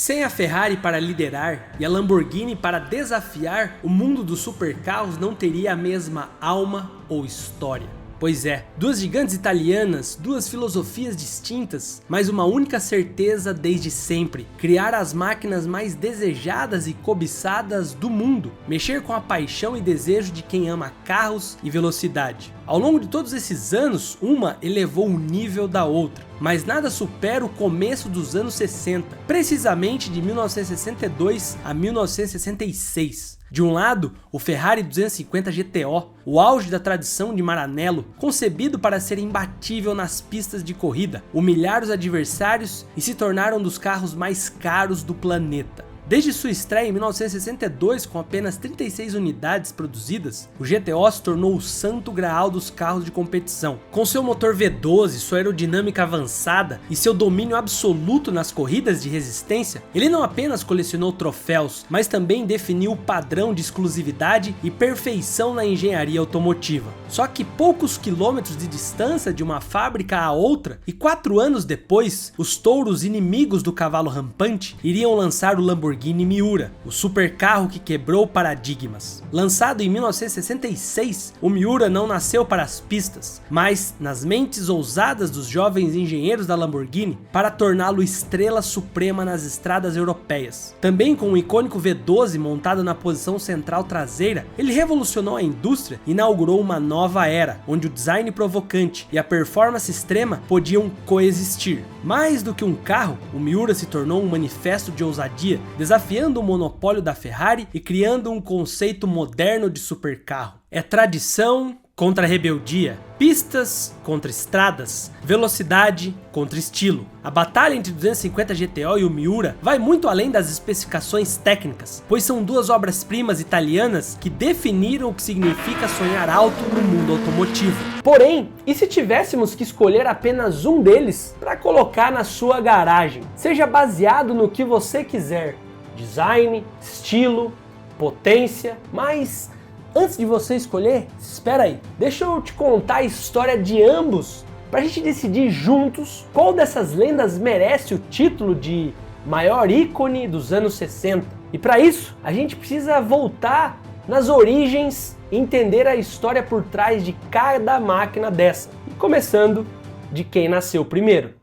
Sem a Ferrari para liderar e a Lamborghini para desafiar, o mundo dos supercarros não teria a mesma alma ou história. Pois é, duas gigantes italianas, duas filosofias distintas, mas uma única certeza desde sempre: criar as máquinas mais desejadas e cobiçadas do mundo, mexer com a paixão e desejo de quem ama carros e velocidade. Ao longo de todos esses anos, uma elevou o nível da outra, mas nada supera o começo dos anos 60, precisamente de 1962 a 1966. De um lado, o Ferrari 250 GTO, o auge da tradição de Maranello, concebido para ser imbatível nas pistas de corrida, humilhar os adversários e se tornar um dos carros mais caros do planeta. Desde sua estreia em 1962, com apenas 36 unidades produzidas, o GTO se tornou o santo graal dos carros de competição. Com seu motor V12, sua aerodinâmica avançada e seu domínio absoluto nas corridas de resistência, ele não apenas colecionou troféus, mas também definiu o padrão de exclusividade e perfeição na engenharia automotiva. Só que poucos quilômetros de distância de uma fábrica a outra, e 4 anos depois, os touros inimigos do cavalo rampante iriam lançar o Lamborghini Miura, o supercarro que quebrou paradigmas. Lançado em 1966, o Miura não nasceu para as pistas, mas nas mentes ousadas dos jovens engenheiros da Lamborghini para torná-lo estrela suprema nas estradas europeias. Também com o icônico V12 montado na posição central traseira, ele revolucionou a indústria e inaugurou uma nova era, onde o design provocante e a performance extrema podiam coexistir. Mais do que um carro, o Miura se tornou um manifesto de ousadia, desafiando o monopólio da Ferrari e criando um conceito moderno de supercarro. É tradição contra rebeldia, pistas contra estradas, velocidade contra estilo. A batalha entre o 250 GTO e o Miura vai muito além das especificações técnicas, pois são duas obras-primas italianas que definiram o que significa sonhar alto no mundo automotivo. Porém, e se tivéssemos que escolher apenas um deles para colocar na sua garagem? Seja baseado no que você quiser: design, estilo, potência, mas antes de você escolher, espera aí, deixa eu te contar a história de ambos, pra gente decidir juntos qual dessas lendas merece o título de maior ícone dos anos 60. E para isso, a gente precisa voltar nas origens e entender a história por trás de cada máquina dessa, e começando de quem nasceu primeiro.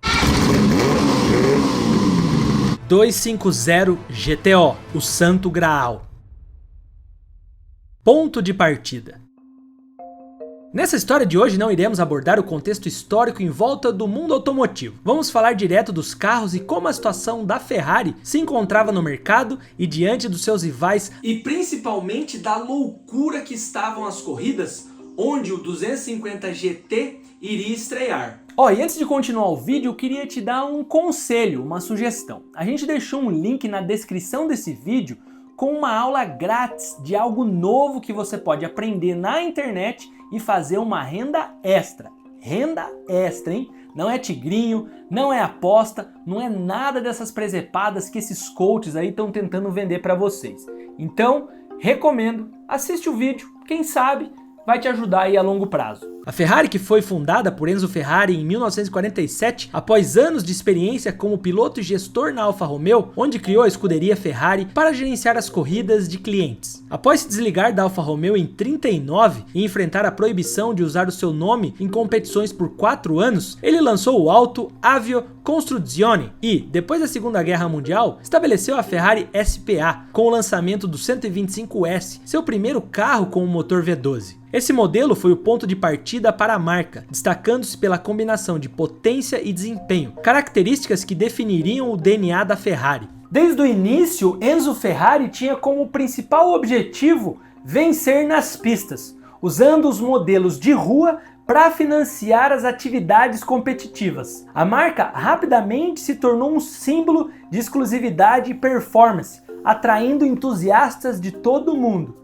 250 GTO, o Santo Graal. Ponto de partida. Nessa história de hoje não iremos abordar o contexto histórico em volta do mundo automotivo. Vamos falar direto dos carros e como a situação da Ferrari se encontrava no mercado e diante dos seus rivais, e principalmente da loucura que estavam as corridas onde o 250 GT iria estrear. E antes de continuar o vídeo, eu queria te dar um conselho, uma sugestão. A gente deixou um link na descrição desse vídeo com uma aula grátis de algo novo que você pode aprender na internet e fazer uma renda extra. Renda extra, hein? Não é tigrinho, não é aposta, não é nada dessas presepadas que esses coaches aí estão tentando vender para vocês. Então, recomendo, assiste o vídeo, quem sabe vai te ajudar aí a longo prazo. A Ferrari, que foi fundada por Enzo Ferrari em 1947, após anos de experiência como piloto e gestor na Alfa Romeo, onde criou a escuderia Ferrari para gerenciar as corridas de clientes. Após se desligar da Alfa Romeo em 39 e enfrentar a proibição de usar o seu nome em competições por 4 anos, ele lançou o Auto Avio Costruzione e, depois da Segunda Guerra Mundial, estabeleceu a Ferrari SPA com o lançamento do 125S, seu primeiro carro com um motor V12. Esse modelo foi o ponto de partida para a marca, destacando-se pela combinação de potência e desempenho, características que definiriam o DNA da Ferrari. Desde o início, Enzo Ferrari tinha como principal objetivo vencer nas pistas, usando os modelos de rua para financiar as atividades competitivas. A marca rapidamente se tornou um símbolo de exclusividade e performance, atraindo entusiastas de todo o mundo.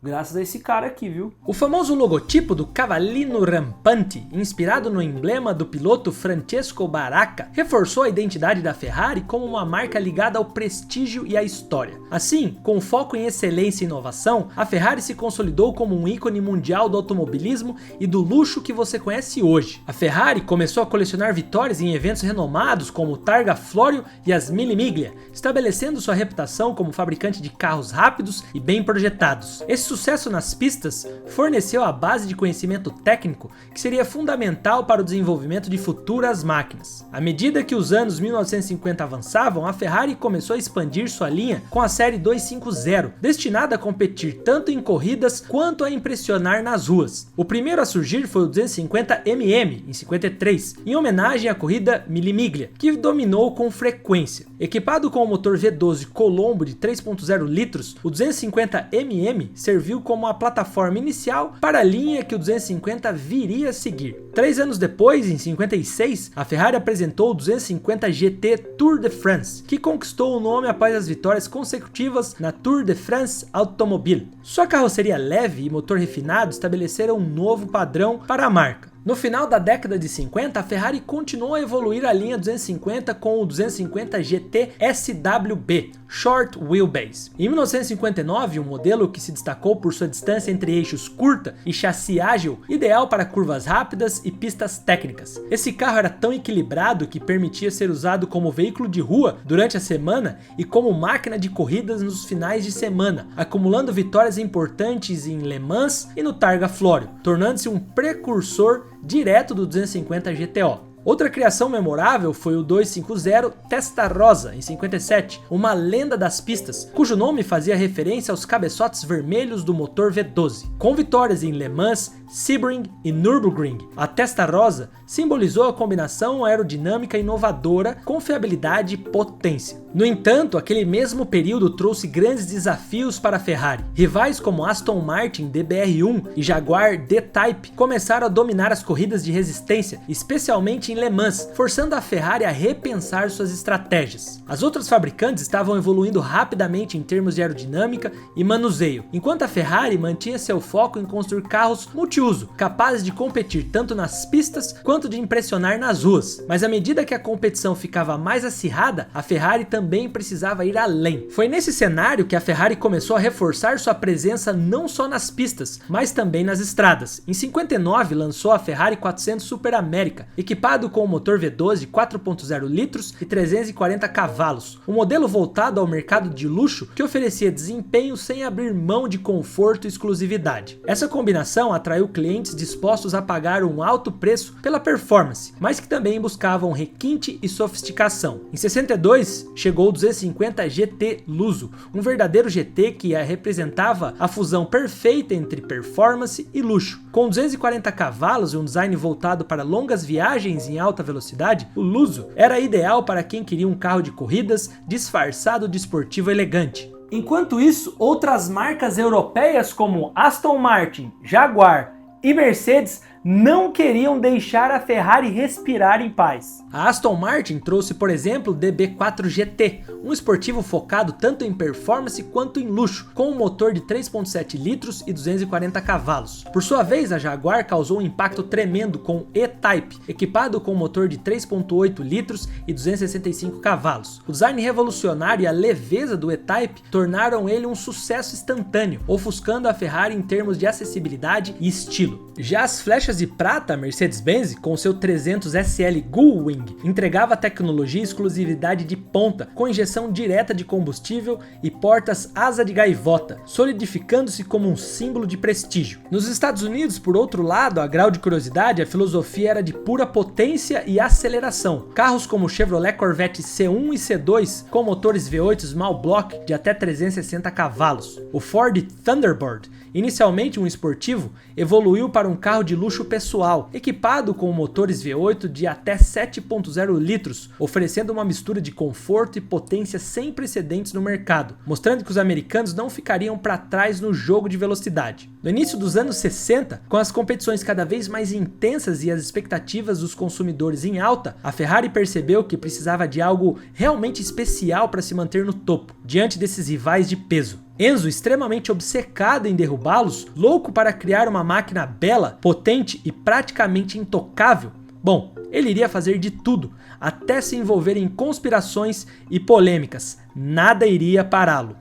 graças a esse cara aqui, viu? O famoso logotipo do Cavallino Rampante, inspirado no emblema do piloto Francesco Baracca, reforçou a identidade da Ferrari como uma marca ligada ao prestígio e à história. Assim, com foco em excelência e inovação, a Ferrari se consolidou como um ícone mundial do automobilismo e do luxo que você conhece hoje. A Ferrari começou a colecionar vitórias em eventos renomados como o Targa Florio e as Mille Miglia, estabelecendo sua reputação como fabricante de carros rápidos e bem projetados. Esse sucesso nas pistas forneceu a base de conhecimento técnico que seria fundamental para o desenvolvimento de futuras máquinas. À medida que os anos 1950 avançavam, a Ferrari começou a expandir sua linha com a série 250, destinada a competir tanto em corridas quanto a impressionar nas ruas. O primeiro a surgir foi o 250mm, em 53, em homenagem à corrida Mille Miglia, que dominou com frequência. Equipado com o motor V12 Colombo de 3.0 litros, o 250mm serviu como a plataforma inicial para a linha que o 250 viria a seguir. 3 anos depois, em 56, a Ferrari apresentou o 250 GT Tour de France, que conquistou o nome após as vitórias consecutivas na Tour de France Automobile. Sua carroceria leve e motor refinado estabeleceram um novo padrão para a marca. No final da década de 50, a Ferrari continuou a evoluir a linha 250 com o 250 GT SWB, Short Wheelbase. Em 1959, um modelo que se destacou por sua distância entre eixos curta e chassi ágil, ideal para curvas rápidas e pistas técnicas. Esse carro era tão equilibrado que permitia ser usado como veículo de rua durante a semana e como máquina de corridas nos finais de semana, acumulando vitórias importantes em Le Mans e no Targa Florio, tornando-se um precursor direto do 250 GTO. Outra criação memorável foi o 250 Testarossa, em 57, uma lenda das pistas, cujo nome fazia referência aos cabeçotes vermelhos do motor V12. Com vitórias em Le Mans, Sebring e Nürburgring, a Testarossa simbolizou a combinação aerodinâmica inovadora com fiabilidade e potência. No entanto, aquele mesmo período trouxe grandes desafios para a Ferrari. Rivais como Aston Martin DBR1 e Jaguar D-Type começaram a dominar as corridas de resistência, especialmente em Le Mans, forçando a Ferrari a repensar suas estratégias. As outras fabricantes estavam evoluindo rapidamente em termos de aerodinâmica e manuseio, enquanto a Ferrari mantinha seu foco em construir carros multiuso, capazes de competir tanto nas pistas quanto de impressionar nas ruas. Mas à medida que a competição ficava mais acirrada, a Ferrari também precisava ir além. Foi nesse cenário que a Ferrari começou a reforçar sua presença não só nas pistas, mas também nas estradas. Em 59 lançou a Ferrari 400 Super América, equipado com o motor V12 de 4.0 litros e 340 cavalos, um modelo voltado ao mercado de luxo que oferecia desempenho sem abrir mão de conforto e exclusividade. Essa combinação atraiu clientes dispostos a pagar um alto preço pela performance, mas que também buscavam requinte e sofisticação. Em 62 chegou o 250 GT Lusso, um verdadeiro GT que representava a fusão perfeita entre performance e luxo. Com 240 cavalos e um design voltado para longas viagens em alta velocidade, o Lusso era ideal para quem queria um carro de corridas disfarçado de esportivo elegante. Enquanto isso, outras marcas europeias como Aston Martin, Jaguar e Mercedes não queriam deixar a Ferrari respirar em paz. A Aston Martin trouxe, por exemplo, o DB4 GT, um esportivo focado tanto em performance quanto em luxo, com um motor de 3.7 litros e 240 cavalos. Por sua vez, a Jaguar causou um impacto tremendo com o E-Type, equipado com um motor de 3.8 litros e 265 cavalos. O design revolucionário e a leveza do E-Type tornaram ele um sucesso instantâneo, ofuscando a Ferrari em termos de acessibilidade e estilo. Já as flechas de prata, a Mercedes-Benz, com seu 300 SL Gullwing, entregava tecnologia e exclusividade de ponta, com injeção direta de combustível e portas asa de gaivota, solidificando-se como um símbolo de prestígio. Nos Estados Unidos, por outro lado, a grau de curiosidade, a filosofia era de pura potência e aceleração. Carros como o Chevrolet Corvette C1 e C2, com motores V8 Small Block de até 360 cavalos. O Ford Thunderbird, inicialmente um esportivo, evoluiu para um carro de luxo pessoal, equipado com motores V8 de até 7.0 litros, oferecendo uma mistura de conforto e potência sem precedentes no mercado, mostrando que os americanos não ficariam para trás no jogo de velocidade. No início dos anos 60, com as competições cada vez mais intensas e as expectativas dos consumidores em alta, a Ferrari percebeu que precisava de algo realmente especial para se manter no topo, diante desses rivais de peso. Enzo, extremamente obcecado em derrubá-los, louco para criar uma máquina bela, potente e praticamente intocável, bom, ele iria fazer de tudo, até se envolver em conspirações e polêmicas. Nada iria pará-lo.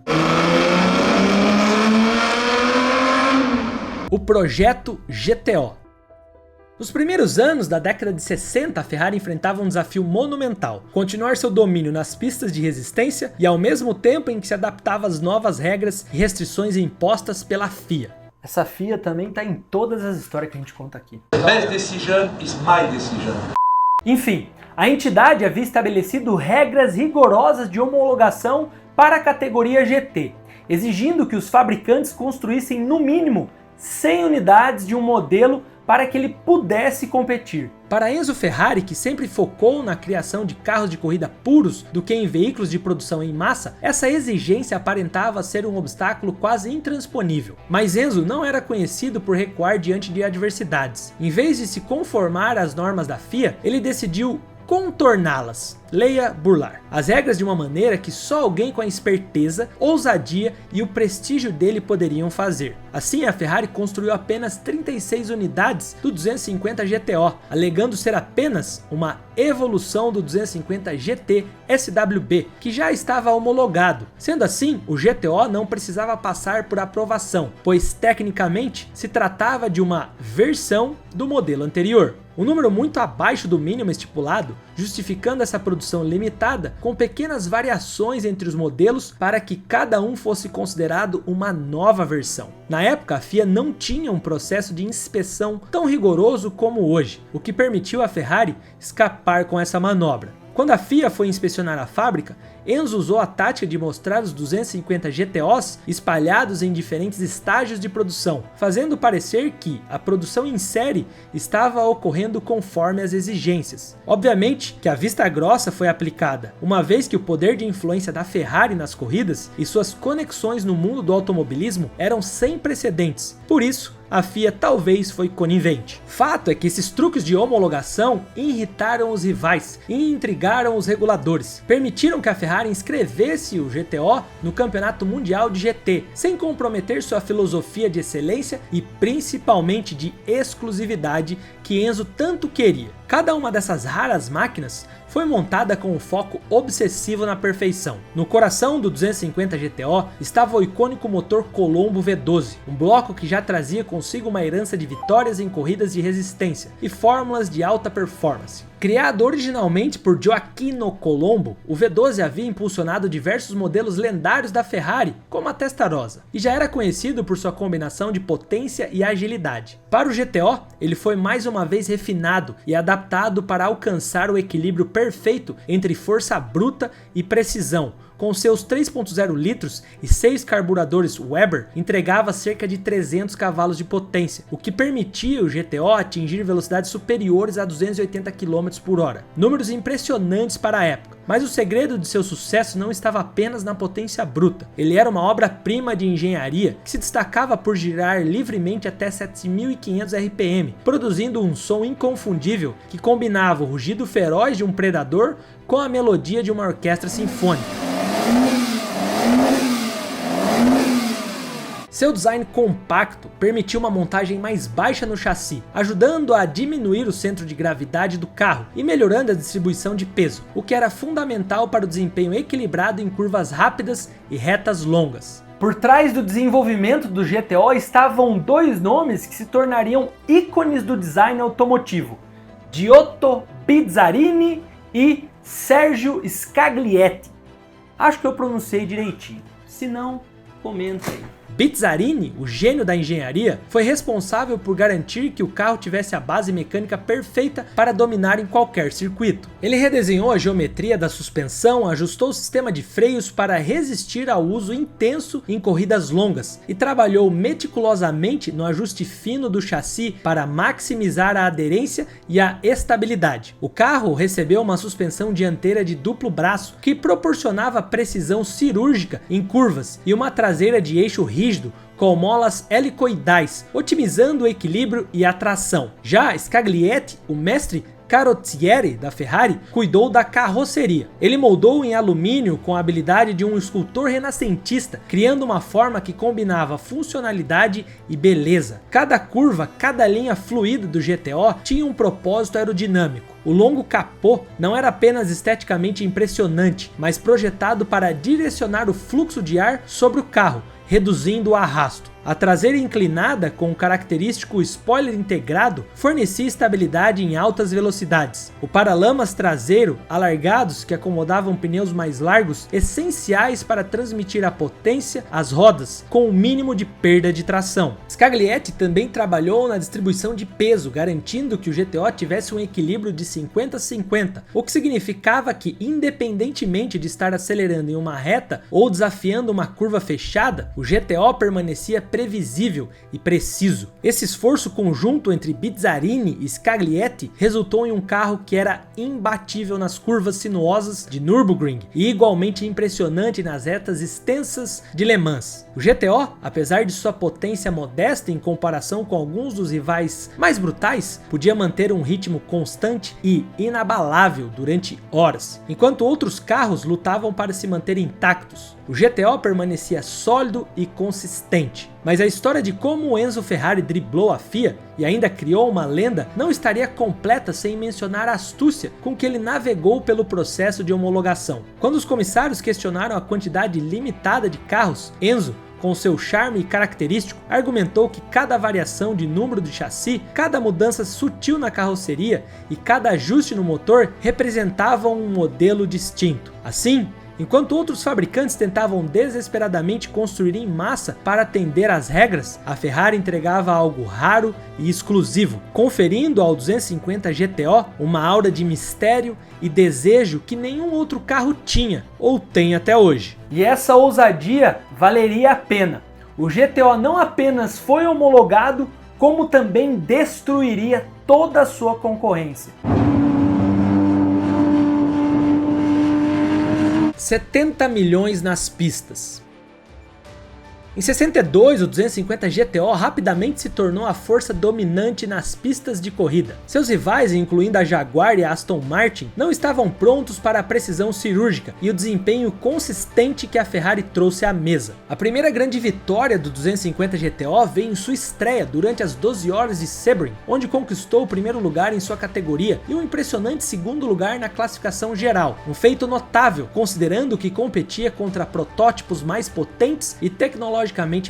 O projeto GTO. Nos primeiros anos da década de 60, a Ferrari enfrentava um desafio monumental: continuar seu domínio nas pistas de resistência e ao mesmo tempo em que se adaptava às novas regras e restrições impostas pela FIA. Essa FIA também está em todas as histórias que a gente conta aqui. The best decision is my decision. Enfim, a entidade havia estabelecido regras rigorosas de homologação para a categoria GT, exigindo que os fabricantes construíssem no mínimo 100 unidades de um modelo para que ele pudesse competir. Para Enzo Ferrari, que sempre focou na criação de carros de corrida puros do que em veículos de produção em massa, essa exigência aparentava ser um obstáculo quase intransponível. Mas Enzo não era conhecido por recuar diante de adversidades. Em vez de se conformar às normas da FIA, ele decidiu contorná-las. Leia burlar as regras de uma maneira que só alguém com a esperteza, ousadia e o prestígio dele poderiam fazer. Assim, a Ferrari construiu apenas 36 unidades do 250 GTO, alegando ser apenas uma evolução do 250 GT SWB, que já estava homologado. Sendo assim, o GTO não precisava passar por aprovação, pois tecnicamente se tratava de uma versão do modelo anterior. Um número muito abaixo do mínimo estipulado, justificando essa produção limitada com pequenas variações entre os modelos para que cada um fosse considerado uma nova versão. Na época, a FIA não tinha um processo de inspeção tão rigoroso como hoje, o que permitiu à Ferrari escapar com essa manobra. Quando a FIA foi inspecionar a fábrica, Enzo usou a tática de mostrar os 250 GTOs espalhados em diferentes estágios de produção, fazendo parecer que a produção em série estava ocorrendo conforme as exigências. Obviamente que a vista grossa foi aplicada, uma vez que o poder de influência da Ferrari nas corridas e suas conexões no mundo do automobilismo eram sem precedentes. Por isso, a FIA talvez foi conivente. Fato é que esses truques de homologação irritaram os rivais e intrigaram os reguladores. Permitiram que a Ferrari inscrevesse o GTO no Campeonato Mundial de GT, sem comprometer sua filosofia de excelência e principalmente de exclusividade que Enzo tanto queria. Cada uma dessas raras máquinas foi montada com um foco obsessivo na perfeição. No coração do 250 GTO estava o icônico motor Colombo V12, um bloco que já trazia consigo uma herança de vitórias em corridas de resistência e fórmulas de alta performance. Criado originalmente por Gioacchino Colombo, o V12 havia impulsionado diversos modelos lendários da Ferrari, como a Testarossa, e já era conhecido por sua combinação de potência e agilidade. Para o GTO, ele foi mais uma vez refinado e adaptado para alcançar o equilíbrio perfeito entre força bruta e precisão. Com seus 3.0 litros e 6 carburadores Weber, entregava cerca de 300 cavalos de potência, o que permitia o GTO atingir velocidades superiores a 280 km por hora. Números impressionantes para a época. Mas o segredo de seu sucesso não estava apenas na potência bruta. Ele era uma obra-prima de engenharia que se destacava por girar livremente até 7.500 RPM, produzindo um som inconfundível que combinava o rugido feroz de um predador com a melodia de uma orquestra sinfônica. Seu design compacto permitiu uma montagem mais baixa no chassi, ajudando a diminuir o centro de gravidade do carro e melhorando a distribuição de peso, o que era fundamental para o desempenho equilibrado em curvas rápidas e retas longas. Por trás do desenvolvimento do GTO estavam dois nomes que se tornariam ícones do design automotivo: Giotto Bizzarini e Sergio Scaglietti. Acho que eu pronunciei direitinho, se não, comenta aí. Bizzarini, o gênio da engenharia, foi responsável por garantir que o carro tivesse a base mecânica perfeita para dominar em qualquer circuito. Ele redesenhou a geometria da suspensão, ajustou o sistema de freios para resistir ao uso intenso em corridas longas e trabalhou meticulosamente no ajuste fino do chassi para maximizar a aderência e a estabilidade. O carro recebeu uma suspensão dianteira de duplo braço que proporcionava precisão cirúrgica em curvas e uma traseira de eixo rígido com molas helicoidais, otimizando o equilíbrio e a tração. Já Scaglietti, o mestre, Carrozzieri, da Ferrari, cuidou da carroceria. Ele moldou em alumínio com a habilidade de um escultor renascentista, criando uma forma que combinava funcionalidade e beleza. Cada curva, cada linha fluida do GTO tinha um propósito aerodinâmico. O longo capô não era apenas esteticamente impressionante, mas projetado para direcionar o fluxo de ar sobre o carro, reduzindo o arrasto. A traseira inclinada, com o característico spoiler integrado, fornecia estabilidade em altas velocidades. O paralamas traseiro, alargados que acomodavam pneus mais largos, essenciais para transmitir a potência às rodas, com o mínimo de perda de tração. Scaglietti também trabalhou na distribuição de peso, garantindo que o GTO tivesse um equilíbrio de 50-50, o que significava que, independentemente de estar acelerando em uma reta ou desafiando uma curva fechada, o GTO permanecia previsível e preciso. Esse esforço conjunto entre Bizzarini e Scaglietti resultou em um carro que era imbatível nas curvas sinuosas de Nürburgring e igualmente impressionante nas retas extensas de Le Mans. O GTO, apesar de sua potência modesta em comparação com alguns dos rivais mais brutais, podia manter um ritmo constante e inabalável durante horas, enquanto outros carros lutavam para se manter intactos. O GTO permanecia sólido e consistente. Mas a história de como o Enzo Ferrari driblou a FIA e ainda criou uma lenda não estaria completa sem mencionar a astúcia com que ele navegou pelo processo de homologação. Quando os comissários questionaram a quantidade limitada de carros, Enzo, com seu charme característico, argumentou que cada variação de número de chassi, cada mudança sutil na carroceria e cada ajuste no motor representavam um modelo distinto. Assim, enquanto outros fabricantes tentavam desesperadamente construir em massa para atender às regras, a Ferrari entregava algo raro e exclusivo, conferindo ao 250 GTO uma aura de mistério e desejo que nenhum outro carro tinha ou tem até hoje. E essa ousadia valeria a pena. O GTO não apenas foi homologado, como também destruiria toda a sua concorrência. 70 milhões nas pistas. Em 62, o 250 GTO rapidamente se tornou a força dominante nas pistas de corrida. Seus rivais, incluindo a Jaguar e a Aston Martin, não estavam prontos para a precisão cirúrgica e o desempenho consistente que a Ferrari trouxe à mesa. A primeira grande vitória do 250 GTO veio em sua estreia durante as 12 horas de Sebring, onde conquistou o primeiro lugar em sua categoria e um impressionante segundo lugar na classificação geral, um feito notável, considerando que competia contra protótipos mais potentes e tecnológicamente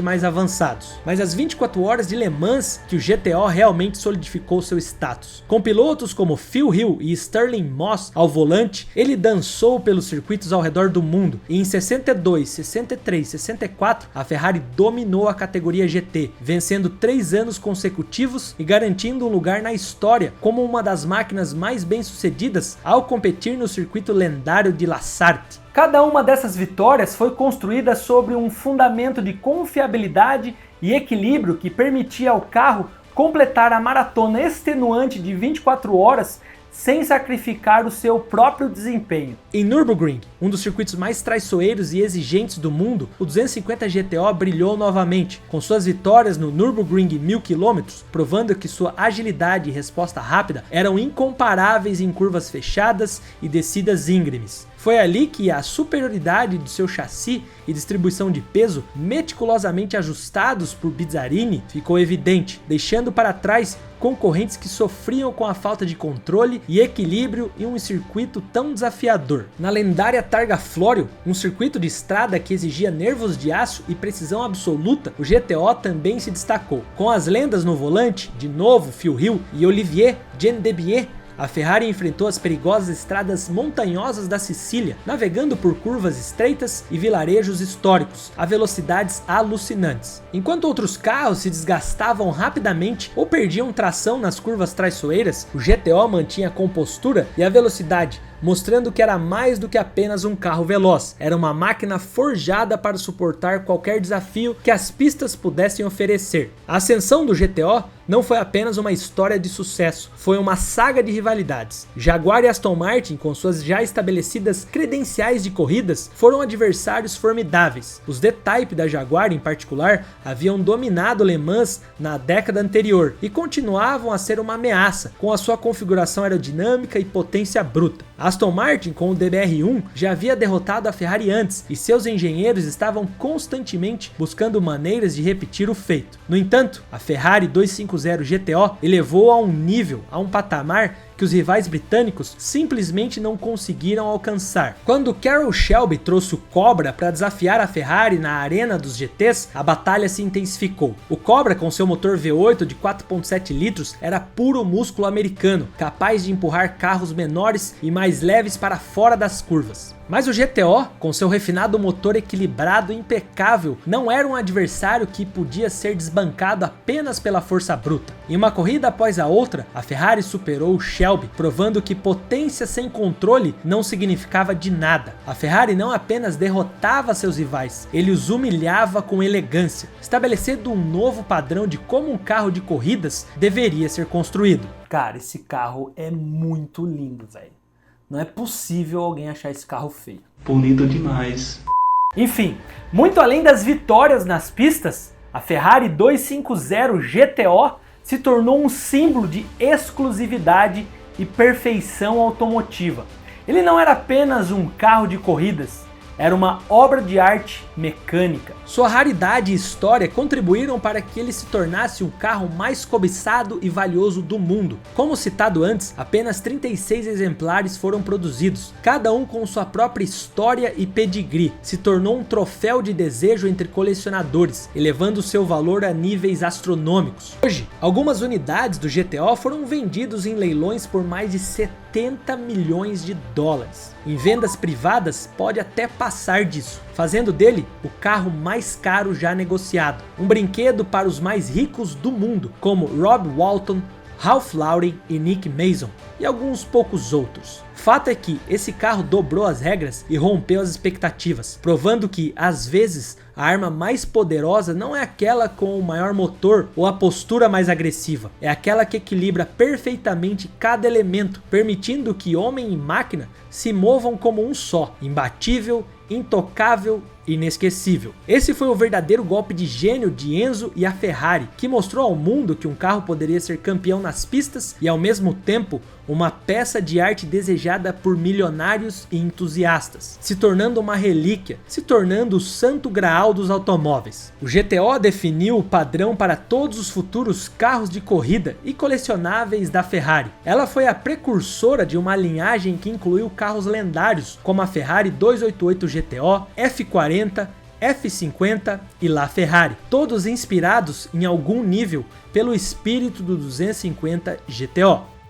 mais avançados. Mas às 24 horas de Le Mans que o GTO realmente solidificou seu status. Com pilotos como Phil Hill e Stirling Moss ao volante, ele dançou pelos circuitos ao redor do mundo e em 62, 63, 64 a Ferrari dominou a categoria GT, vencendo 3 anos consecutivos e garantindo um lugar na história como uma das máquinas mais bem-sucedidas ao competir no circuito lendário de La Sarthe. Cada uma dessas vitórias foi construída sobre um fundamento de confiabilidade e equilíbrio que permitia ao carro completar a maratona extenuante de 24 horas sem sacrificar o seu próprio desempenho. Em Nürburgring, um dos circuitos mais traiçoeiros e exigentes do mundo, o 250 GTO brilhou novamente, com suas vitórias no Nürburgring 1000 km, provando que sua agilidade e resposta rápida eram incomparáveis em curvas fechadas e descidas íngremes. Foi ali que a superioridade de seu chassi e distribuição de peso, meticulosamente ajustados por Bizzarini, ficou evidente, deixando para trás concorrentes que sofriam com a falta de controle e equilíbrio em um circuito tão desafiador. Na lendária Targa Florio, um circuito de estrada que exigia nervos de aço e precisão absoluta, o GTO também se destacou. Com as lendas no volante, de novo Phil Hill e Olivier Gendebien, a Ferrari enfrentou as perigosas estradas montanhosas da Sicília, navegando por curvas estreitas e vilarejos históricos, a velocidades alucinantes. Enquanto outros carros se desgastavam rapidamente ou perdiam tração nas curvas traiçoeiras, o GTO mantinha a compostura e a velocidade, mostrando que era mais do que apenas um carro veloz. Era uma máquina forjada para suportar qualquer desafio que as pistas pudessem oferecer. A ascensão do GTO não foi apenas uma história de sucesso, foi uma saga de rivalidades. Jaguar e Aston Martin, com suas já estabelecidas credenciais de corridas, foram adversários formidáveis. Os D-Type da Jaguar, em particular, haviam dominado Le Mans na década anterior e continuavam a ser uma ameaça, com a sua configuração aerodinâmica e potência bruta. Aston Martin, com o DBR1, já havia derrotado a Ferrari antes e seus engenheiros estavam constantemente buscando maneiras de repetir o feito. No entanto, a Ferrari 250 GTO elevou a um patamar que os rivais britânicos simplesmente não conseguiram alcançar. Quando Carroll Shelby trouxe o Cobra para desafiar a Ferrari na arena dos GTs, a batalha se intensificou. O Cobra, com seu motor V8 de 4.7 litros, era puro músculo americano, capaz de empurrar carros menores e mais leves para fora das curvas. Mas o GTO, com seu refinado motor equilibrado e impecável, não era um adversário que podia ser desbancado apenas pela força bruta. Em uma corrida após a outra, a Ferrari superou o Shelby, provando que potência sem controle não significava de nada. A Ferrari não apenas derrotava seus rivais, ele os humilhava com elegância, estabelecendo um novo padrão de como um carro de corridas deveria ser construído. Cara, esse carro é muito lindo, velho. Não é possível alguém achar esse carro feio. Bonito demais. Enfim, muito além das vitórias nas pistas, a Ferrari 250 GTO se tornou um símbolo de exclusividade e perfeição automotiva. Ele não era apenas um carro de corridas, era uma obra de arte mecânica. Sua raridade e história contribuíram para que ele se tornasse o carro mais cobiçado e valioso do mundo. Como citado antes, apenas 36 exemplares foram produzidos, cada um com sua própria história e pedigree. Se tornou um troféu de desejo entre colecionadores, elevando seu valor a níveis astronômicos. Hoje, algumas unidades do GTO foram vendidos em leilões por mais de 70 milhões de dólares. Em vendas privadas, pode até passar disso, fazendo dele o carro mais caro já negociado. Um brinquedo para os mais ricos do mundo, como Rob Walton, Ralph Lauren e Nick Mason, e alguns poucos outros. Fato é que esse carro dobrou as regras e rompeu as expectativas, provando que, às vezes, a arma mais poderosa não é aquela com o maior motor ou a postura mais agressiva, é aquela que equilibra perfeitamente cada elemento, permitindo que homem e máquina se movam como um só, imbatível, intocável e inesquecível. Esse foi o verdadeiro golpe de gênio de Enzo e a Ferrari, que mostrou ao mundo que um carro poderia ser campeão nas pistas e ao mesmo tempo uma peça de arte desejada por milionários e entusiastas, se tornando uma relíquia, se tornando o santo graal dos automóveis. O GTO definiu o padrão para todos os futuros carros de corrida e colecionáveis da Ferrari. Ela foi a precursora de uma linhagem que incluiu carros lendários como a Ferrari 288 GTO, F40, F50 e LaFerrari, todos inspirados em algum nível pelo espírito do 250 GTO.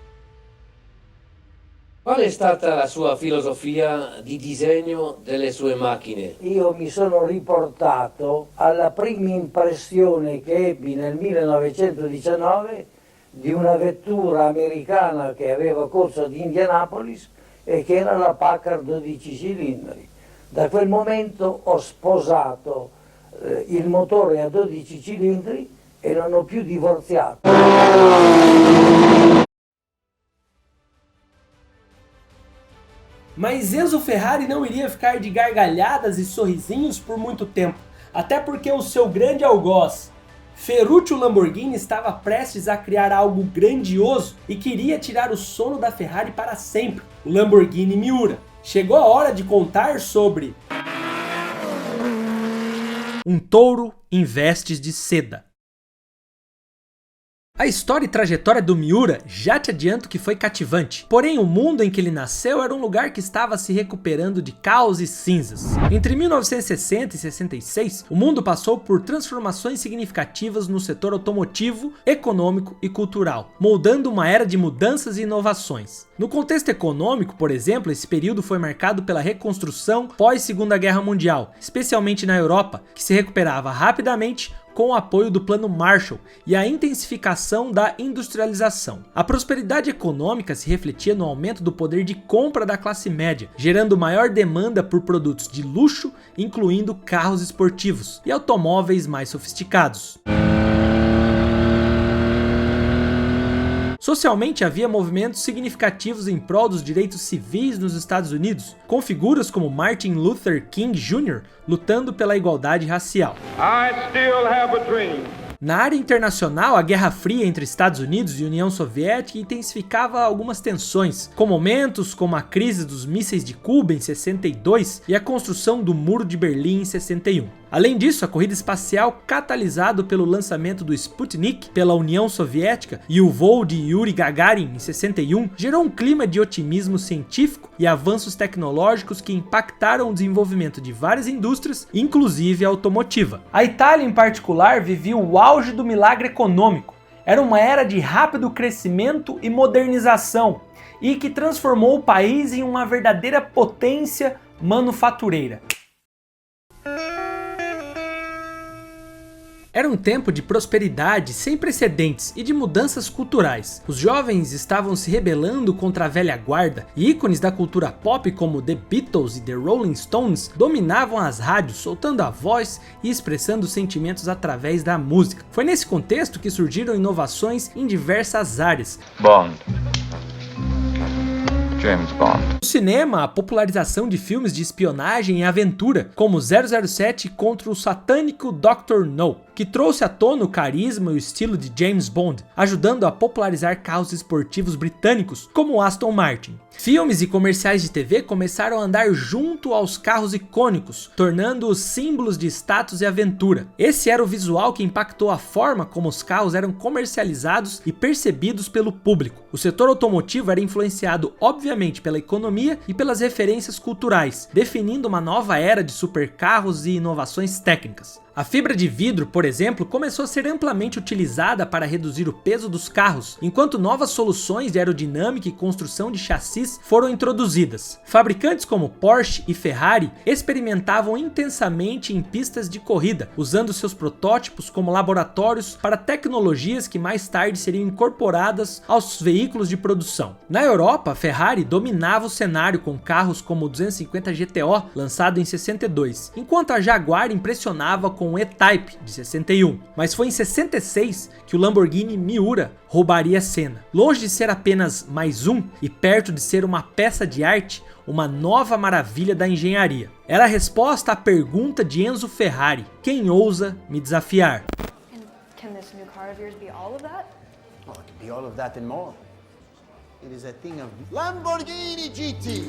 Qual è stata la sua filosofia di disegno delle sue macchine? Io mi sono riportato alla prima impressione che ebbi nel 1919 di una vettura americana che aveva corso ad Indianapolis e che era la Packard 12 cilindri. Da quel momento ho sposato il motore a 12 cilindri e non ho più divorziato. Mas Enzo Ferrari não iria ficar de gargalhadas e sorrisinhos por muito tempo, até porque o seu grande algoz, Ferruccio Lamborghini, estava prestes a criar algo grandioso e queria tirar o sono da Ferrari para sempre, o Lamborghini Miura. Chegou a hora de contar sobre um touro em vestes de seda. A história e trajetória do Miura já te adianto que foi cativante, porém o mundo em que ele nasceu era um lugar que estava se recuperando de caos e cinzas. Entre 1960 e 66, o mundo passou por transformações significativas no setor automotivo, econômico e cultural, moldando uma era de mudanças e inovações. No contexto econômico, por exemplo, esse período foi marcado pela reconstrução pós-Segunda Guerra Mundial, especialmente na Europa, que se recuperava rapidamente com o apoio do Plano Marshall e a intensificação da industrialização. A prosperidade econômica se refletia no aumento do poder de compra da classe média, gerando maior demanda por produtos de luxo, incluindo carros esportivos e automóveis mais sofisticados. Socialmente havia movimentos significativos em prol dos direitos civis nos Estados Unidos, com figuras como Martin Luther King Jr. lutando pela igualdade racial. I still have a dream. Na área internacional, a Guerra Fria entre Estados Unidos e União Soviética intensificava algumas tensões, com momentos como a crise dos mísseis de Cuba em 62 e a construção do Muro de Berlim em 61. Além disso, a corrida espacial, catalisado pelo lançamento do Sputnik pela União Soviética e o voo de Yuri Gagarin em 61, gerou um clima de otimismo científico e avanços tecnológicos que impactaram o desenvolvimento de várias indústrias, inclusive a automotiva. A Itália, em particular, vivia o auge do milagre econômico. Era uma era de rápido crescimento e modernização, e que transformou o país em uma verdadeira potência manufatureira. Era um tempo de prosperidade sem precedentes e de mudanças culturais. Os jovens estavam se rebelando contra a velha guarda, e ícones da cultura pop como The Beatles e The Rolling Stones dominavam as rádios, soltando a voz e expressando sentimentos através da música. Foi nesse contexto que surgiram inovações em diversas áreas. Bond. James Bond. No cinema, a popularização de filmes de espionagem e aventura, como 007 contra o satânico Dr. No, que trouxe à tona o carisma e o estilo de James Bond, ajudando a popularizar carros esportivos britânicos, como o Aston Martin. Filmes e comerciais de TV começaram a andar junto aos carros icônicos, tornando-os símbolos de status e aventura. Esse era o visual que impactou a forma como os carros eram comercializados e percebidos pelo público. O setor automotivo era influenciado, obviamente, pela economia e pelas referências culturais, definindo uma nova era de supercarros e inovações técnicas. A fibra de vidro, por exemplo, começou a ser amplamente utilizada para reduzir o peso dos carros, enquanto novas soluções de aerodinâmica e construção de chassis foram introduzidas. Fabricantes como Porsche e Ferrari experimentavam intensamente em pistas de corrida, usando seus protótipos como laboratórios para tecnologias que mais tarde seriam incorporadas aos veículos de produção. Na Europa, a Ferrari dominava o cenário com carros como o 250 GTO, lançado em 62, enquanto a Jaguar impressionava com o E-Type de 61, mas foi em 66 que o Lamborghini Miura roubaria a cena. Longe de ser apenas mais um e perto de ser uma peça de arte, uma nova maravilha da engenharia. Era a resposta à pergunta de Enzo Ferrari: quem ousa me desafiar? Can this new car of yours be all of that? Oh, it can be all of that and more. It is a thing of Lamborghini GT.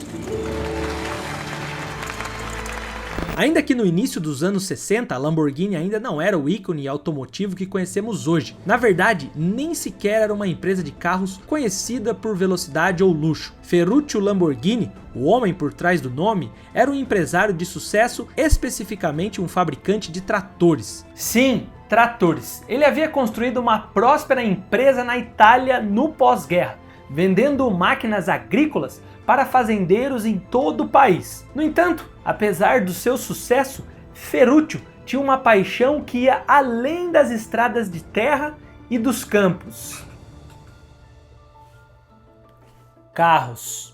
Ainda que no início dos anos 60, a Lamborghini ainda não era o ícone automotivo que conhecemos hoje. Na verdade, nem sequer era uma empresa de carros conhecida por velocidade ou luxo. Ferruccio Lamborghini, o homem por trás do nome, era um empresário de sucesso, especificamente um fabricante de tratores. Sim, tratores. Ele havia construído uma próspera empresa na Itália no pós-guerra, vendendo máquinas agrícolas para fazendeiros em todo o país. No entanto, apesar do seu sucesso, Ferruccio tinha uma paixão que ia além das estradas de terra e dos campos. Carros.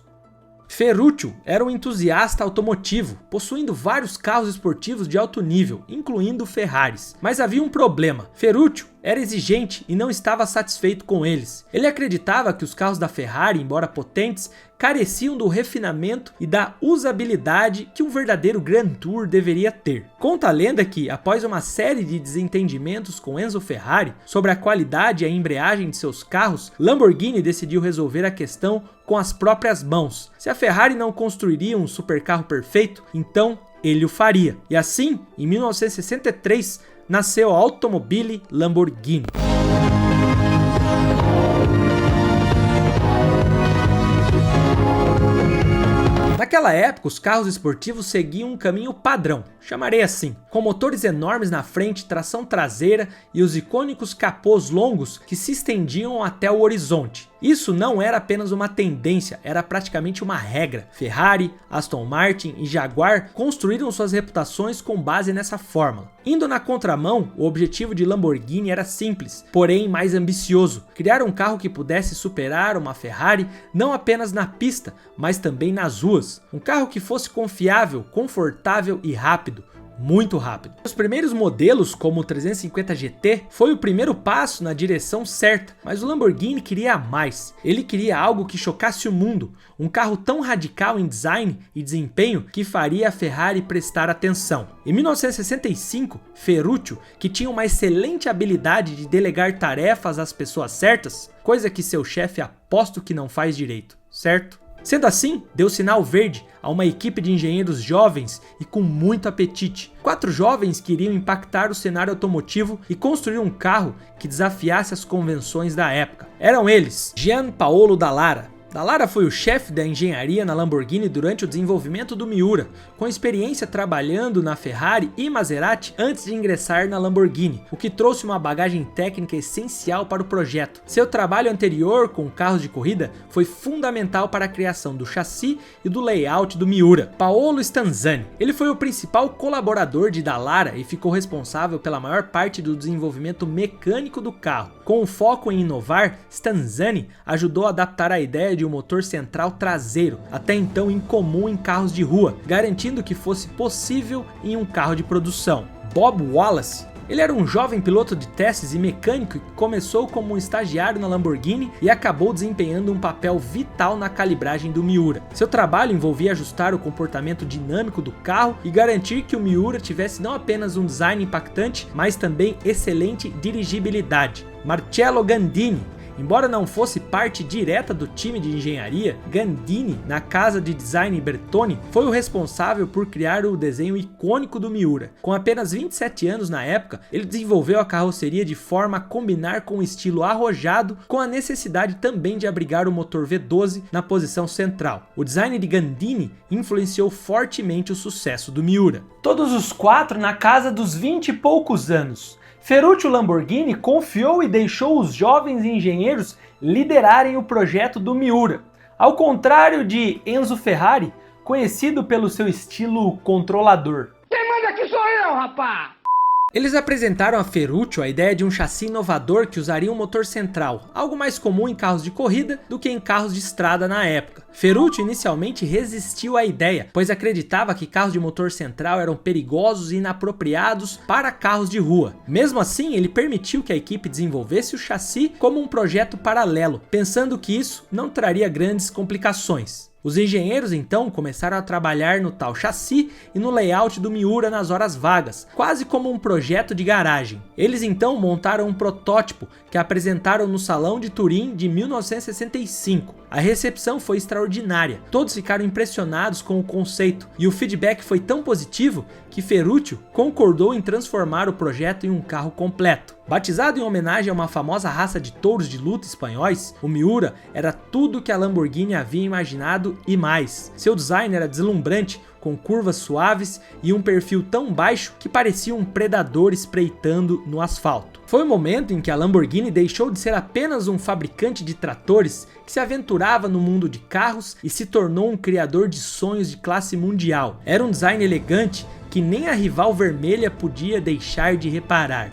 Ferruccio era um entusiasta automotivo, possuindo vários carros esportivos de alto nível, incluindo Ferraris. Mas havia um problema: Ferruccio era exigente e não estava satisfeito com eles. Ele acreditava que os carros da Ferrari, embora potentes, careciam do refinamento e da usabilidade que um verdadeiro Grand Tour deveria ter. Conta a lenda que, após uma série de desentendimentos com Enzo Ferrari sobre a qualidade e a embreagem de seus carros, Lamborghini decidiu resolver a questão com as próprias mãos. Se a Ferrari não construiria um supercarro perfeito, então ele o faria. E assim, em 1963, nasceu a Automobile Lamborghini. Naquela época, os carros esportivos seguiam um caminho padrão, chamarei assim, com motores enormes na frente, tração traseira e os icônicos capôs longos que se estendiam até o horizonte. Isso não era apenas uma tendência, era praticamente uma regra. Ferrari, Aston Martin e Jaguar construíram suas reputações com base nessa fórmula. Indo na contramão, o objetivo de Lamborghini era simples, porém mais ambicioso: criar um carro que pudesse superar uma Ferrari não apenas na pista, mas também nas ruas. Um carro que fosse confiável, confortável e rápido. muito rápido. Os primeiros modelos, como o 350 GT, foi o primeiro passo na direção certa, mas o Lamborghini queria mais. Ele queria algo que chocasse o mundo, um carro tão radical em design e desempenho que faria a Ferrari prestar atenção. Em 1965, Ferruccio, que tinha uma excelente habilidade de delegar tarefas às pessoas certas, coisa que seu chefe aposto que não faz direito, certo? Sendo assim, deu sinal verde a uma equipe de engenheiros jovens e com muito apetite. 4 jovens queriam impactar o cenário automotivo e construir um carro que desafiasse as convenções da época. Eram eles: Gian Paolo Dallara. Dallara foi o chefe da engenharia na Lamborghini durante o desenvolvimento do Miura, com experiência trabalhando na Ferrari e Maserati antes de ingressar na Lamborghini, o que trouxe uma bagagem técnica essencial para o projeto. Seu trabalho anterior com carros de corrida foi fundamental para a criação do chassi e do layout do Miura. Paolo Stanzani. Ele foi o principal colaborador de Dallara e ficou responsável pela maior parte do desenvolvimento mecânico do carro. Com o foco em inovar, Stanzani ajudou a adaptar a ideia de um motor central traseiro, até então incomum em carros de rua, garantindo que fosse possível em um carro de produção. Bob Wallace. Ele era um jovem piloto de testes e mecânico que começou como um estagiário na Lamborghini e acabou desempenhando um papel vital na calibragem do Miura. Seu trabalho envolvia ajustar o comportamento dinâmico do carro e garantir que o Miura tivesse não apenas um design impactante, mas também excelente dirigibilidade. Marcello Gandini. Embora não fosse parte direta do time de engenharia, Gandini, na casa de design Bertone, foi o responsável por criar o desenho icônico do Miura. Com apenas 27 anos na época, ele desenvolveu a carroceria de forma a combinar com um estilo arrojado, com a necessidade também de abrigar o motor V12 na posição central. O design de Gandini influenciou fortemente o sucesso do Miura. Todos os 4 na casa dos 20 e poucos anos. Ferruccio Lamborghini confiou e deixou os jovens engenheiros liderarem o projeto do Miura. Ao contrário de Enzo Ferrari, conhecido pelo seu estilo controlador. Quem manda aqui sou eu, rapá! Eles apresentaram a Ferruccio a ideia de um chassi inovador que usaria um motor central, algo mais comum em carros de corrida do que em carros de estrada na época. Ferruccio inicialmente resistiu à ideia, pois acreditava que carros de motor central eram perigosos e inapropriados para carros de rua. Mesmo assim, ele permitiu que a equipe desenvolvesse o chassi como um projeto paralelo, pensando que isso não traria grandes complicações. Os engenheiros então começaram a trabalhar no tal chassi e no layout do Miura nas horas vagas, quase como um projeto de garagem. Eles então montaram um protótipo que apresentaram no Salão de Turim de 1965. A recepção foi extraordinária, todos ficaram impressionados com o conceito e o feedback foi tão positivo que Ferruccio concordou em transformar o projeto em um carro completo. Batizado em homenagem a uma famosa raça de touros de luta espanhóis, o Miura era tudo que a Lamborghini havia imaginado e mais. Seu design era deslumbrante, com curvas suaves e um perfil tão baixo que parecia um predador espreitando no asfalto. Foi o momento em que a Lamborghini deixou de ser apenas um fabricante de tratores que se aventurava no mundo de carros e se tornou um criador de sonhos de classe mundial. Era um design elegante que nem a rival vermelha podia deixar de reparar.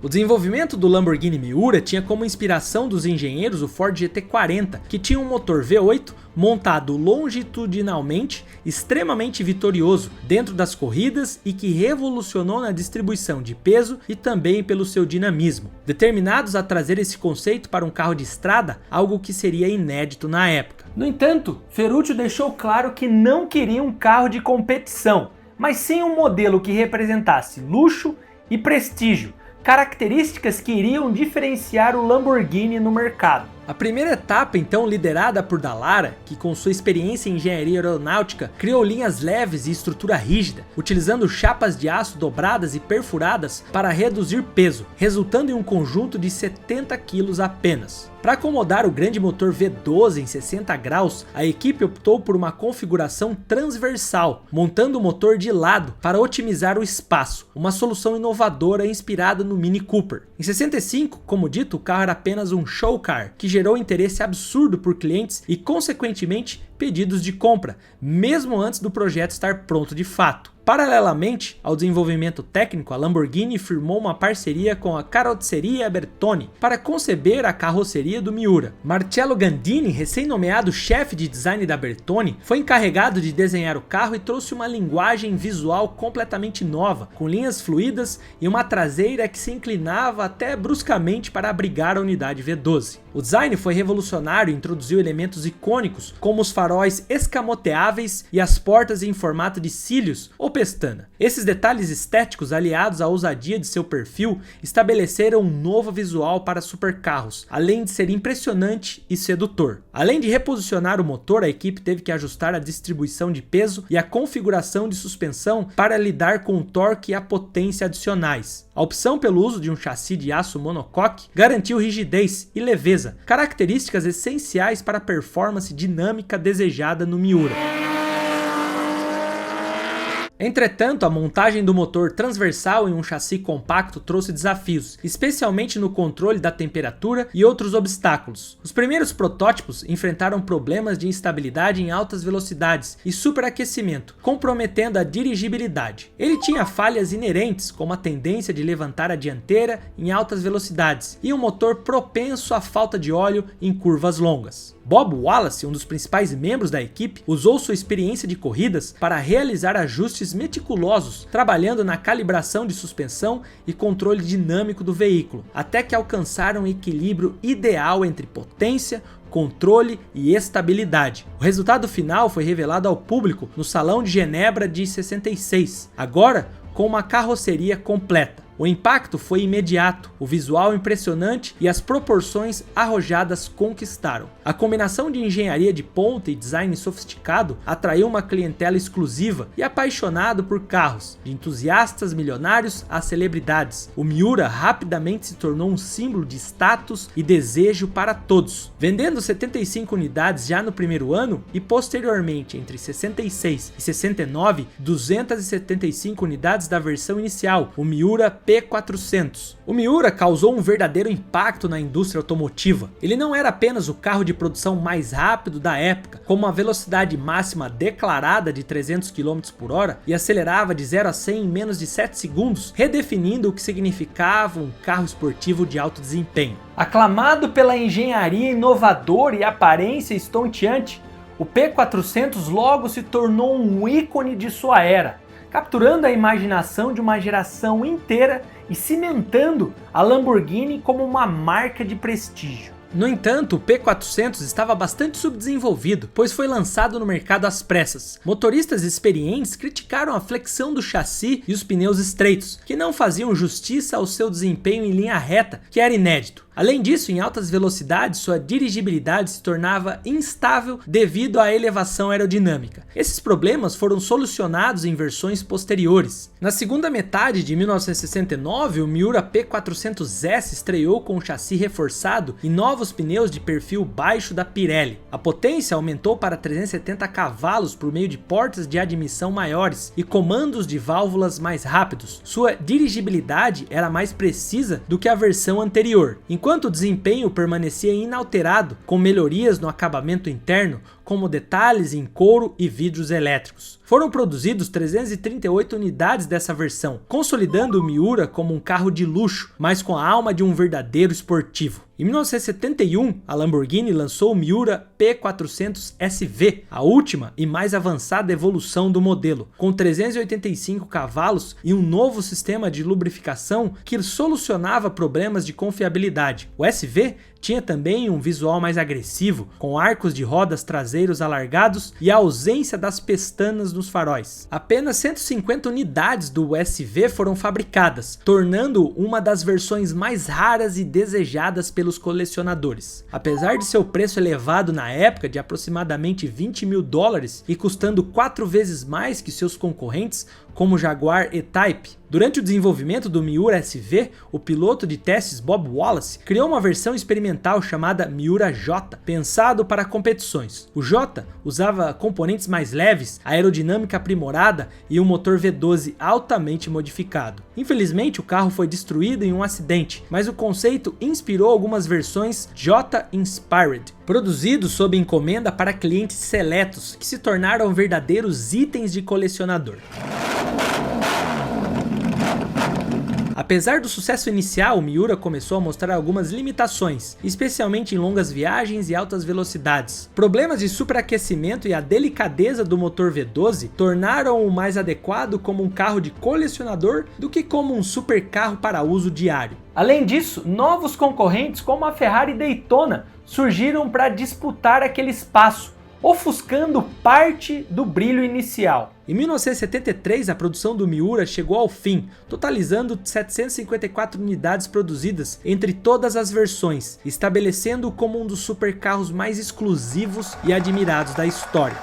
O desenvolvimento do Lamborghini Miura tinha como inspiração dos engenheiros o Ford GT40, que tinha um motor V8 montado longitudinalmente, extremamente vitorioso dentro das corridas e que revolucionou na distribuição de peso e também pelo seu dinamismo. Determinados a trazer esse conceito para um carro de estrada, algo que seria inédito na época. No entanto, Ferruccio deixou claro que não queria um carro de competição, mas sim um modelo que representasse luxo e prestígio, características que iriam diferenciar o Lamborghini no mercado. A primeira etapa, então, liderada por Dallara, que com sua experiência em engenharia aeronáutica criou linhas leves e estrutura rígida, utilizando chapas de aço dobradas e perfuradas para reduzir peso, resultando em um conjunto de 70 kg apenas. Para acomodar o grande motor V12 em 60 graus, a equipe optou por uma configuração transversal, montando o motor de lado para otimizar o espaço, uma solução inovadora inspirada no Mini Cooper. Em 65, como dito, o carro era apenas um show car, que gerou interesse absurdo por clientes e, consequentemente, pedidos de compra, mesmo antes do projeto estar pronto de fato. Paralelamente ao desenvolvimento técnico, a Lamborghini firmou uma parceria com a Carrozzeria Bertone para conceber a carroceria do Miura. Marcello Gandini, recém-nomeado chefe de design da Bertone, foi encarregado de desenhar o carro e trouxe uma linguagem visual completamente nova, com linhas fluídas e uma traseira que se inclinava até bruscamente para abrigar a unidade V12. O design foi revolucionário e introduziu elementos icônicos como os faróis escamoteáveis e as portas em formato de cílios ou pestana. Esses detalhes estéticos, aliados à ousadia de seu perfil, estabeleceram um novo visual para supercarros, além de ser impressionante e sedutor. Além de reposicionar o motor, a equipe teve que ajustar a distribuição de peso e a configuração de suspensão para lidar com o torque e a potência adicionais. A opção pelo uso de um chassi de aço monocoque garantiu rigidez e leveza, características essenciais para a performance dinâmica desejada no Miura. Entretanto, a montagem do motor transversal em um chassi compacto trouxe desafios, especialmente no controle da temperatura e outros obstáculos. Os primeiros protótipos enfrentaram problemas de instabilidade em altas velocidades e superaquecimento, comprometendo a dirigibilidade. Ele tinha falhas inerentes, como a tendência de levantar a dianteira em altas velocidades e um motor propenso à falta de óleo em curvas longas. Bob Wallace, um dos principais membros da equipe, usou sua experiência de corridas para realizar ajustes meticulosos, trabalhando na calibração de suspensão e controle dinâmico do veículo, até que alcançaram um equilíbrio ideal entre potência, controle e estabilidade. O resultado final foi revelado ao público no Salão de Genebra de 66, agora com uma carroceria completa. O impacto foi imediato, o visual impressionante e as proporções arrojadas conquistaram. A combinação de engenharia de ponta e design sofisticado atraiu uma clientela exclusiva e apaixonada por carros, de entusiastas milionários a celebridades. O Miura rapidamente se tornou um símbolo de status e desejo para todos, vendendo 75 unidades já no primeiro ano e posteriormente, entre 66 e 69, 275 unidades da versão inicial, o Miura P400. O Miura causou um verdadeiro impacto na indústria automotiva. Ele não era apenas o carro de produção mais rápido da época, com uma velocidade máxima declarada de 300 km por hora e acelerava de 0 a 100 em menos de 7 segundos, redefinindo o que significava um carro esportivo de alto desempenho. Aclamado pela engenharia inovadora e aparência estonteante, o P400 logo se tornou um ícone de sua era, capturando a imaginação de uma geração inteira e cimentando a Lamborghini como uma marca de prestígio. No entanto, o P400 estava bastante subdesenvolvido, pois foi lançado no mercado às pressas. Motoristas experientes criticaram a flexão do chassi e os pneus estreitos, que não faziam justiça ao seu desempenho em linha reta, que era inédito. Além disso, em altas velocidades, sua dirigibilidade se tornava instável devido à elevação aerodinâmica. Esses problemas foram solucionados em versões posteriores. Na segunda metade de 1969, o Miura P400S estreou com um chassi reforçado e novos pneus de perfil baixo da Pirelli. A potência aumentou para 370 cavalos por meio de portas de admissão maiores e comandos de válvulas mais rápidos. Sua dirigibilidade era mais precisa do que a versão anterior, enquanto o desempenho permanecia inalterado, com melhorias no acabamento interno, como detalhes em couro e vidros elétricos. Foram produzidos 338 unidades dessa versão, consolidando o Miura como um carro de luxo, mas com a alma de um verdadeiro esportivo. Em 1971, a Lamborghini lançou o Miura P400 SV, a última e mais avançada evolução do modelo, com 385 cavalos e um novo sistema de lubrificação que solucionava problemas de confiabilidade. O SV tinha também um visual mais agressivo, com arcos de rodas traseiros alargados e a ausência das pestanas nos faróis. Apenas 150 unidades do SV foram fabricadas, tornando uma das versões mais raras e desejadas pelos colecionadores. Apesar de seu preço elevado na época de aproximadamente 20 mil dólares e custando 4 vezes mais que seus concorrentes, como o Jaguar E-Type. Durante o desenvolvimento do Miura SV, o piloto de testes Bob Wallace criou uma versão experimental chamada Miura J, pensado para competições. O J usava componentes mais leves, aerodinâmica aprimorada e um motor V12 altamente modificado. Infelizmente, o carro foi destruído em um acidente, mas o conceito inspirou algumas versões J Inspired, produzidos sob encomenda para clientes seletos, que se tornaram verdadeiros itens de colecionador. Apesar do sucesso inicial, o Miura começou a mostrar algumas limitações, especialmente em longas viagens e altas velocidades. Problemas de superaquecimento e a delicadeza do motor V12 tornaram-o mais adequado como um carro de colecionador do que como um supercarro para uso diário. Além disso, novos concorrentes como a Ferrari Daytona surgiram para disputar aquele espaço, ofuscando parte do brilho inicial. Em 1973, a produção do Miura chegou ao fim, totalizando 754 unidades produzidas entre todas as versões, estabelecendo-o como um dos supercarros mais exclusivos e admirados da história.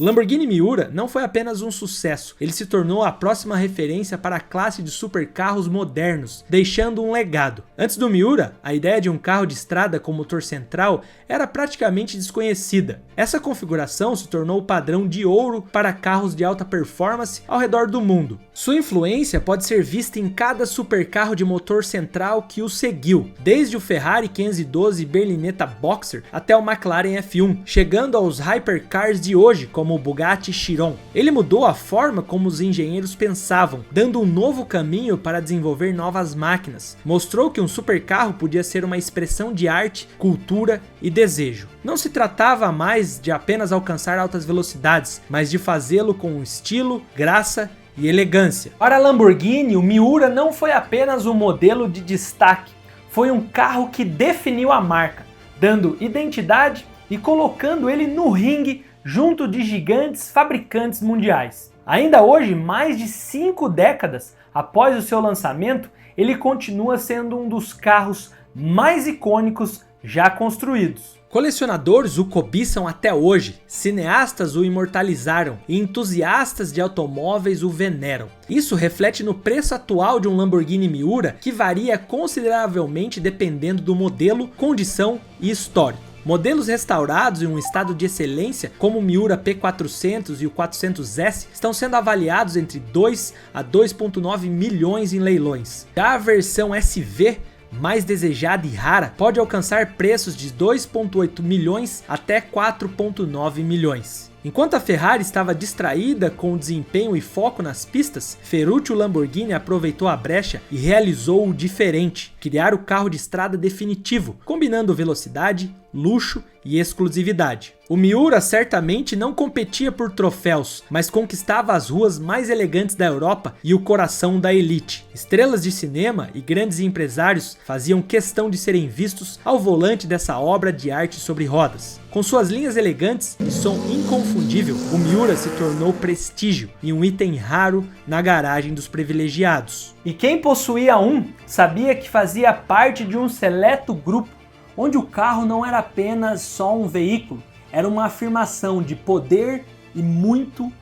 O Lamborghini Miura não foi apenas um sucesso, ele se tornou a próxima referência para a classe de supercarros modernos, deixando um legado. Antes do Miura, a ideia de um carro de estrada com motor central era praticamente desconhecida. Essa configuração se tornou o padrão de ouro para carros de alta performance ao redor do mundo. Sua influência pode ser vista em cada supercarro de motor central que o seguiu, desde o Ferrari 512 Berlinetta Boxer até o McLaren F1, chegando aos hypercars de hoje como o Bugatti Chiron. Ele mudou a forma como os engenheiros pensavam, dando um novo caminho para desenvolver novas máquinas. Mostrou que um supercarro podia ser uma expressão de arte, cultura e desejo. Não se tratava mais de apenas alcançar altas velocidades, mas de fazê-lo com estilo, graça e elegância. Para a Lamborghini, o Miura não foi apenas um modelo de destaque, foi um carro que definiu a marca, dando identidade e colocando ele no ringue junto de gigantes fabricantes mundiais. Ainda hoje, mais de 5 décadas após o seu lançamento, ele continua sendo um dos carros mais icônicos já construídos. Colecionadores o cobiçam até hoje, cineastas o imortalizaram e entusiastas de automóveis o veneram. Isso reflete no preço atual de um Lamborghini Miura, que varia consideravelmente dependendo do modelo, condição e histórico. Modelos restaurados em um estado de excelência, como o Miura P400 e o 400S, estão sendo avaliados entre 2 a 2,9 milhões em leilões. Já a versão SV, mais desejada e rara, pode alcançar preços de 2,8 milhões até 4,9 milhões. Enquanto a Ferrari estava distraída com o desempenho e foco nas pistas, Ferruccio Lamborghini aproveitou a brecha e realizou o diferente, criar o carro de estrada definitivo, combinando velocidade, luxo e exclusividade. O Miura certamente não competia por troféus, mas conquistava as ruas mais elegantes da Europa e o coração da elite. Estrelas de cinema e grandes empresários faziam questão de serem vistos ao volante dessa obra de arte sobre rodas. Com suas linhas elegantes e som inconfundível, o Miura se tornou prestígio e um item raro na garagem dos privilegiados. E quem possuía um sabia que fazia parte de um seleto grupo, onde o carro não era apenas só um veículo, era uma afirmação de poder e muito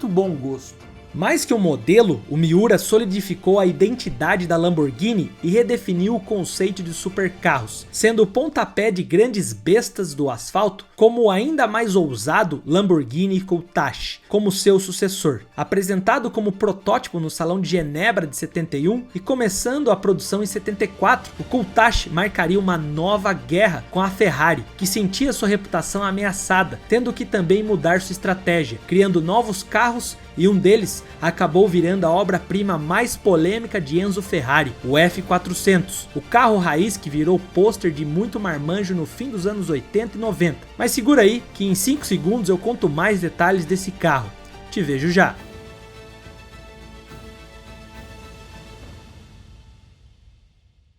bom gosto. Mais que um modelo, o Miura solidificou a identidade da Lamborghini e redefiniu o conceito de supercarros, sendo o pontapé de grandes bestas do asfalto, como o ainda mais ousado Lamborghini Countach, como seu sucessor. Apresentado como protótipo no Salão de Genebra de 71 e começando a produção em 74, o Countach marcaria uma nova guerra com a Ferrari, que sentia sua reputação ameaçada, tendo que também mudar sua estratégia, criando novos carros, e um deles acabou virando a obra-prima mais polêmica de Enzo Ferrari, o F400, o carro raiz que virou pôster de muito marmanjo no fim dos anos 80 e 90. Mas segura aí que em 5 segundos eu conto mais detalhes desse carro. Te vejo já!